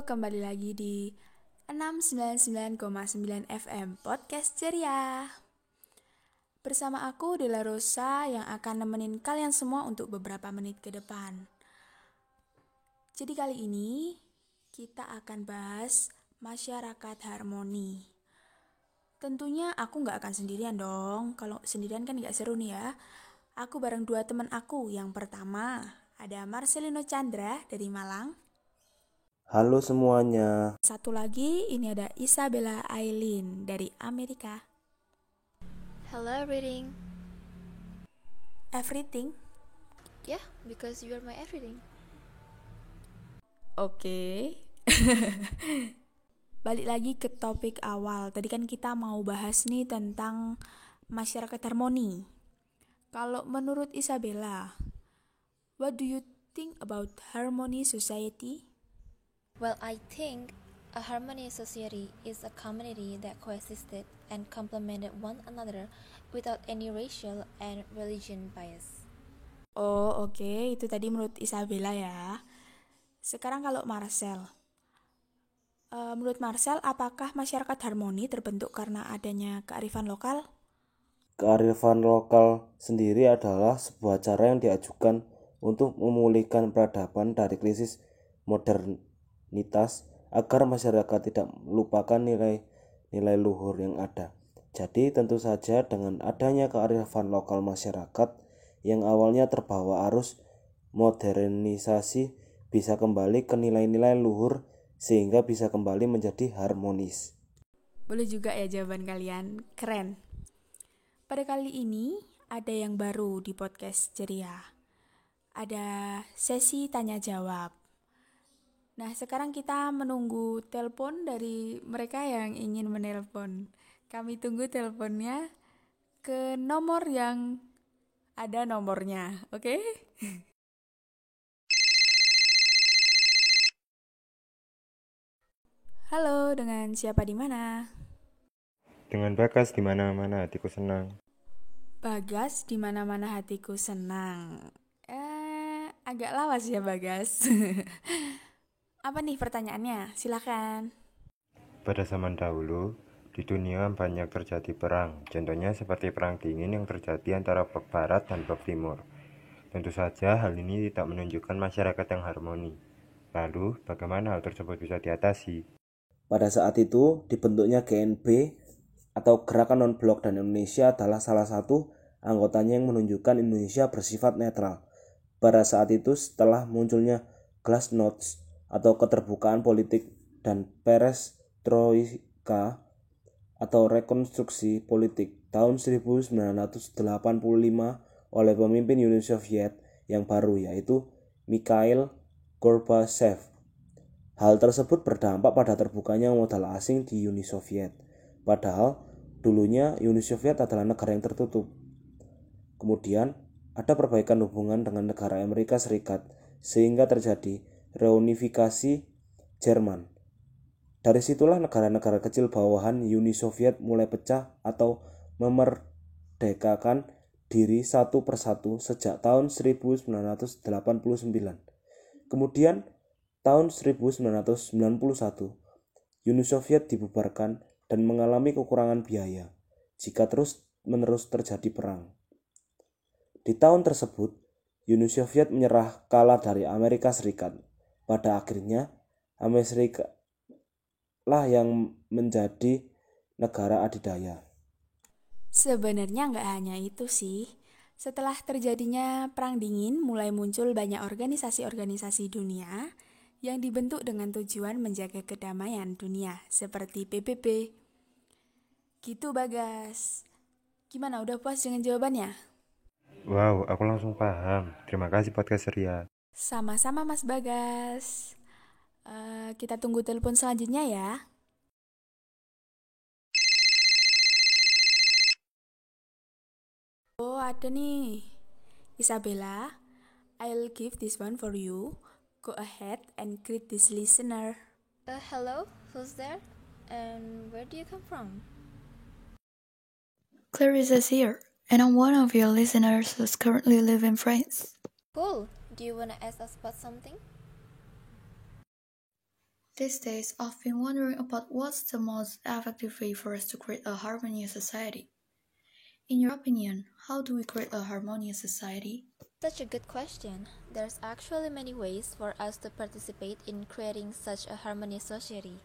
kembali lagi di 699,9 FM Podcast Ceria. Bersama aku Dela Rosa yang akan nemenin kalian semua untuk beberapa menit ke depan. Jadi kali ini kita akan bahas masyarakat harmoni. Tentunya aku nggak akan sendirian dong. Kalau sendirian kan nggak seru nih ya. Aku bareng dua teman aku. Yang pertama ada Marcelino Chandra dari Malang. Halo semuanya. Satu lagi, ini ada Isabella Aileen dari Amerika. Hello, everything. Everything? Yeah, because you are my everything. Oke. Balik lagi ke topik awal. Tadi kan kita mau bahas nih tentang masyarakat harmoni. Kalau menurut Isabella, what do you think about harmony society? Well, I think a harmonious society is a community that coexisted and complemented one another without any racial and religion bias. Oh, oke. Itu tadi menurut Isabella ya. Sekarang kalau Marcel. Menurut Marcel, apakah masyarakat harmoni terbentuk karena adanya kearifan lokal? Kearifan lokal sendiri adalah sebuah cara yang diajukan untuk memulihkan peradaban dari krisis modernitas agar masyarakat tidak melupakan nilai-nilai luhur yang ada. Jadi tentu saja dengan adanya kearifan lokal masyarakat yang awalnya terbawa arus modernisasi bisa kembali ke nilai-nilai luhur sehingga bisa kembali menjadi harmonis. Boleh juga ya jawaban kalian, keren. Pada kali ini ada yang baru di podcast Ceria. Ada sesi tanya jawab. Nah, sekarang kita menunggu telepon dari mereka yang ingin menelpon. Kami tunggu teleponnya ke nomor yang ada nomornya, oke? Halo, dengan siapa di mana? Dengan Bagas di mana-mana hatiku senang. Bagas, di mana-mana hatiku senang. Agak lawas ya Bagas. Apa nih pertanyaannya? Silakan. Pada zaman dahulu, di dunia banyak terjadi perang. Contohnya seperti perang dingin yang terjadi antara blok barat dan blok timur. Tentu saja hal ini tidak menunjukkan masyarakat yang harmoni. Lalu, bagaimana hal tersebut bisa diatasi? Pada saat itu dibentuknya GNB atau Gerakan Non-Blok dan Indonesia adalah salah satu anggotanya yang menunjukkan Indonesia bersifat netral. Pada saat itu setelah munculnya Glasnost atau keterbukaan politik dan perestroika atau rekonstruksi politik tahun 1985 oleh pemimpin Uni Soviet yang baru yaitu Mikhail Gorbachev. Hal tersebut berdampak pada terbukanya modal asing di Uni Soviet. Padahal dulunya Uni Soviet adalah negara yang tertutup. Kemudian ada perbaikan hubungan dengan negara Amerika Serikat sehingga terjadi reunifikasi Jerman. Dari situlah negara-negara kecil bawahan Uni Soviet mulai pecah atau memerdekakan diri satu persatu sejak tahun 1989. Kemudian tahun 1991, Uni Soviet dibubarkan dan mengalami kekurangan biaya jika terus-menerus terjadi perang. Di tahun tersebut, Uni Soviet menyerah kalah dari Amerika Serikat. Pada akhirnya, Amerika lah yang menjadi negara adidaya. Sebenarnya nggak hanya itu sih. Setelah terjadinya Perang Dingin, mulai muncul banyak organisasi-organisasi dunia yang dibentuk dengan tujuan menjaga kedamaian dunia, seperti PBB. Gitu Bagas. Gimana, udah puas dengan jawabannya? Wow, aku langsung paham. Terima kasih podcast Ria. Sama-sama Mas Bagas. Kita tunggu telepon selanjutnya ya. Oh, ada nih. Isabella, I'll give this one for you. Go ahead and greet this listener. Hello, who's there? And where do you come from? Clarissa's here, and I'm one of your listeners who's currently live in France. Cool. Do you want to ask us about something? These days, I've been wondering about what's the most effective way for us to create a harmonious society. In your opinion, how do we create a harmonious society? Such a good question. There's actually many ways for us to participate in creating such a harmonious society.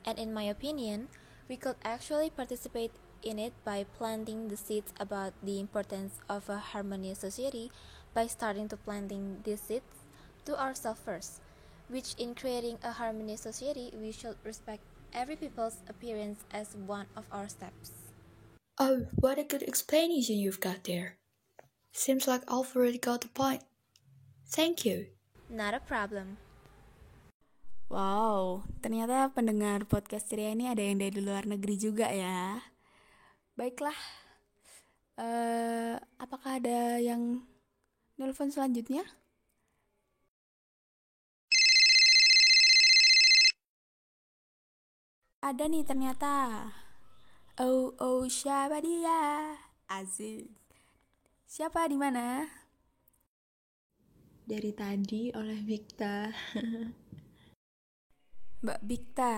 And in my opinion, we could actually participate in it by planting the seeds about the importance of a harmonious society by starting to planting these seeds to ourselves first, which in creating a harmonious society, we should respect every people's appearance as one of our steps. Oh, what a good explanation you've got there. Seems like I've already got the point. Thank you. Not a problem. Wow, ternyata pendengar podcast ceria ini ada yang dari luar negeri juga ya. Baiklah, apakah ada yang nelpon selanjutnya? Ada nih ternyata. Oh, siapa dia? Asik. Siapa di mana? Dari tadi oleh Victa. Mbak Bikta,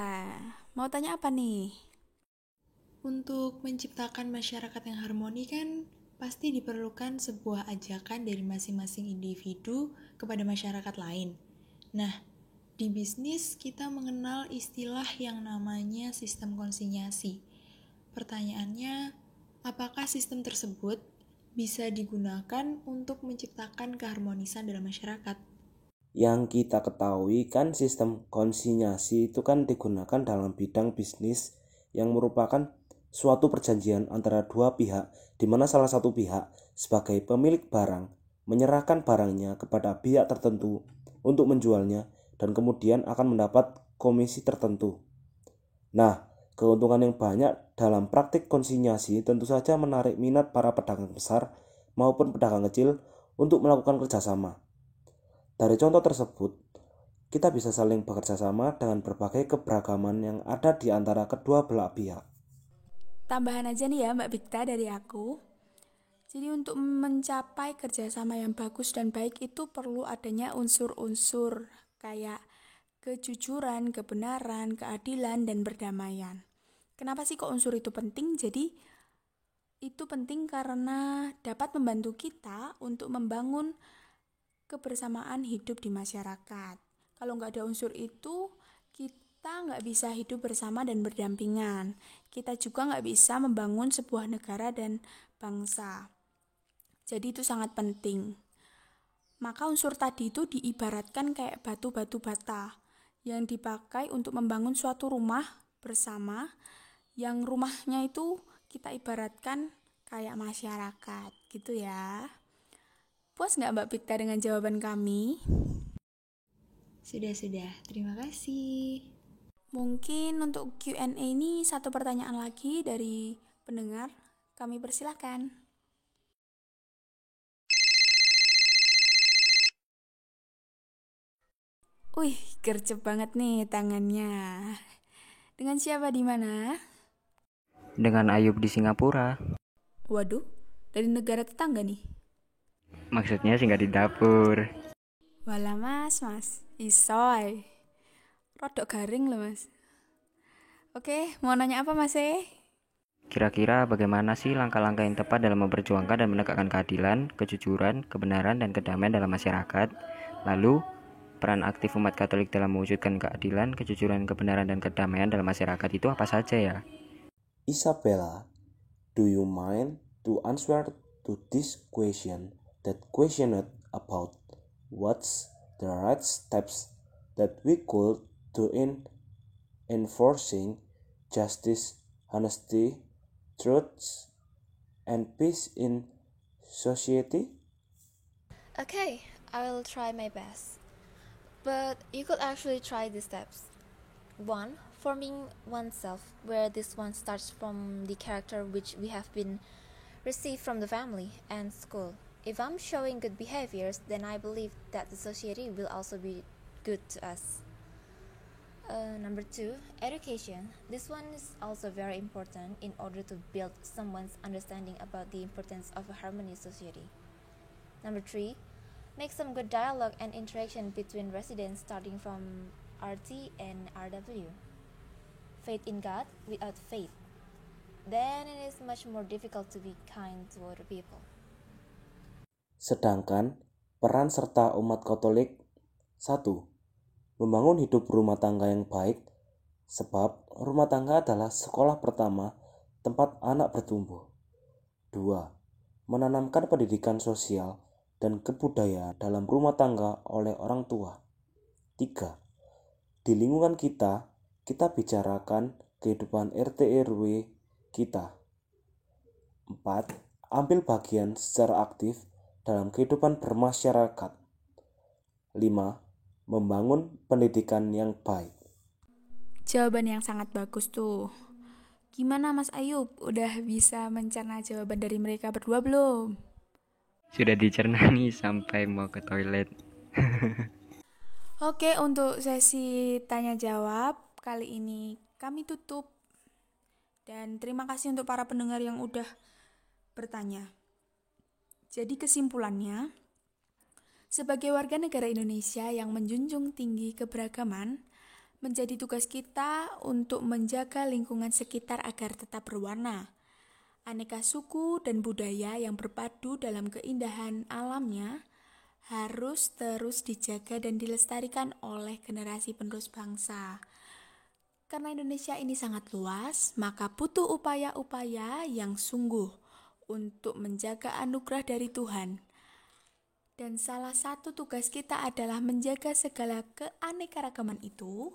mau tanya apa nih? Untuk menciptakan masyarakat yang harmoni kan pasti diperlukan sebuah ajakan dari masing-masing individu kepada masyarakat lain. Nah, di bisnis kita mengenal istilah yang namanya sistem konsinyasi. Pertanyaannya, apakah sistem tersebut bisa digunakan untuk menciptakan keharmonisan dalam masyarakat? Yang kita ketahui kan sistem konsinyasi itu kan digunakan dalam bidang bisnis yang merupakan suatu perjanjian antara dua pihak di mana salah satu pihak sebagai pemilik barang menyerahkan barangnya kepada pihak tertentu untuk menjualnya dan kemudian akan mendapat komisi tertentu. Nah, keuntungan yang banyak dalam praktik konsinyasi tentu saja menarik minat para pedagang besar maupun pedagang kecil untuk melakukan kerjasama. Dari contoh tersebut, kita bisa saling bekerja sama dengan berbagai keberagaman yang ada di antara kedua belah pihak. Tambahan aja nih ya Mbak Bikta dari aku. Jadi untuk mencapai kerjasama yang bagus dan baik itu perlu adanya unsur-unsur kayak kejujuran, kebenaran, keadilan, dan perdamaian. Kenapa sih kok unsur itu penting? Jadi itu penting karena dapat membantu kita untuk membangun kebersamaan hidup di masyarakat. Kalau nggak ada unsur itu, kita nggak bisa hidup bersama dan berdampingan. Kita juga nggak bisa membangun sebuah negara dan bangsa. Jadi itu sangat penting. Maka unsur tadi itu diibaratkan kayak batu-batu bata yang dipakai untuk membangun suatu rumah bersama, yang rumahnya itu kita ibaratkan kayak masyarakat, gitu ya. Puas nggak Mbak Bikta dengan jawaban kami? Sudah, terima kasih. Mungkin untuk Q&A ini satu pertanyaan lagi dari pendengar. Kami persilahkan. Wih, gercep banget nih tangannya. Dengan siapa di mana? Dengan Ayub di Singapura. Waduh, dari negara tetangga nih. Maksudnya sih nggak di dapur. Walah mas, isoy. Rodok garing loh mas. Oke, mau nanya apa mas? Kira-kira bagaimana sih langkah-langkah yang tepat dalam memperjuangkan dan menegakkan keadilan, kejujuran, kebenaran, dan kedamaian dalam masyarakat? Lalu, peran aktif umat Katolik dalam mewujudkan keadilan, kejujuran, kebenaran, dan kedamaian dalam masyarakat itu apa saja ya? Isabella, do you mind to answer to this question that questioned about what's the right steps that we could do in enforcing justice, honesty, truth, and peace in society? Okay, I will try my best. But you could actually try these steps. 1. Forming oneself, where this one starts from the character which we have been received from the family and school. If I'm showing good behaviors, then I believe that the society will also be good to us. Number 2, education. This one is also very important in order to build someone's understanding about the importance of a harmonious society. Number 3, make some good dialogue and interaction between residents starting from RT and RW. Faith in God without faith. Then it is much more difficult to be kind to other people. Sedangkan peran serta umat Katolik 1. Membangun hidup rumah tangga yang baik, sebab rumah tangga adalah sekolah pertama tempat anak bertumbuh. 2. Menanamkan pendidikan sosial dan kebudayaan dalam rumah tangga oleh orang tua. 3. Di lingkungan kita bicarakan kehidupan RT RW kita. 4. Ambil bagian secara aktif dalam kehidupan bermasyarakat. 5. Membangun pendidikan yang baik. Jawaban yang sangat bagus tuh. Gimana Mas Ayub? Udah bisa mencerna jawaban dari mereka berdua belum? Sudah dicerna nih sampai mau ke toilet. Oke, untuk sesi tanya jawab kali ini kami tutup. Dan terima kasih untuk para pendengar yang udah bertanya. Jadi kesimpulannya, sebagai warga negara Indonesia yang menjunjung tinggi keberagaman, menjadi tugas kita untuk menjaga lingkungan sekitar agar tetap berwarna. Aneka suku dan budaya yang berpadu dalam keindahan alamnya harus terus dijaga dan dilestarikan oleh generasi penerus bangsa. Karena Indonesia ini sangat luas, maka butuh upaya-upaya yang sungguh untuk menjaga anugerah dari Tuhan. Dan salah satu tugas kita adalah menjaga segala keanekaragaman itu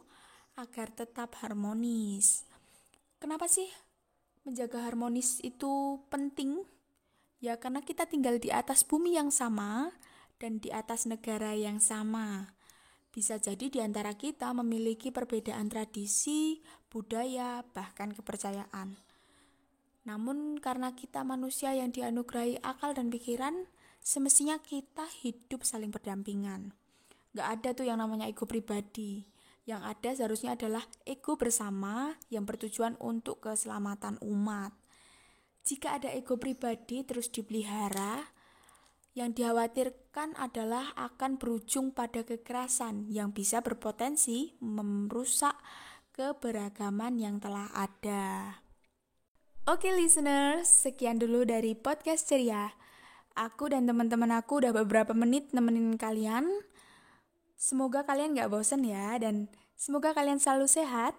agar tetap harmonis. Kenapa sih menjaga harmonis itu penting? Ya karena kita tinggal di atas bumi yang sama dan di atas negara yang sama. Bisa jadi di antara kita memiliki perbedaan tradisi, budaya, bahkan kepercayaan. Namun karena kita manusia yang dianugerahi akal dan pikiran, semestinya kita hidup saling berdampingan. Gak ada tuh yang namanya ego pribadi. Yang ada seharusnya adalah ego bersama yang bertujuan untuk keselamatan umat. Jika ada ego pribadi terus dipelihara, yang dikhawatirkan adalah akan berujung pada kekerasan yang bisa berpotensi merusak keberagaman yang telah ada. Oke listeners, sekian dulu dari podcast ceria. Aku dan teman-teman aku udah beberapa menit nemenin kalian. Semoga kalian gak bosen ya, dan semoga kalian selalu sehat.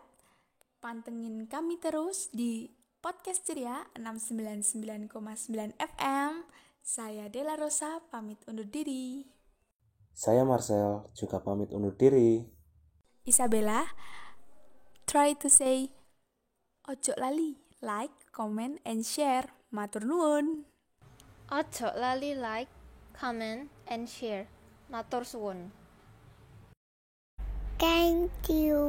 Pantengin kami terus di podcast ceria 699,9 FM. Saya Dela Rosa, pamit undur diri. Saya Marcel, juga pamit undur diri. Isabella, try to say ojo lali, like, comment, and share. Matur nuwun. Ojo lali like, comment, and share. Matur suwun. Thank you.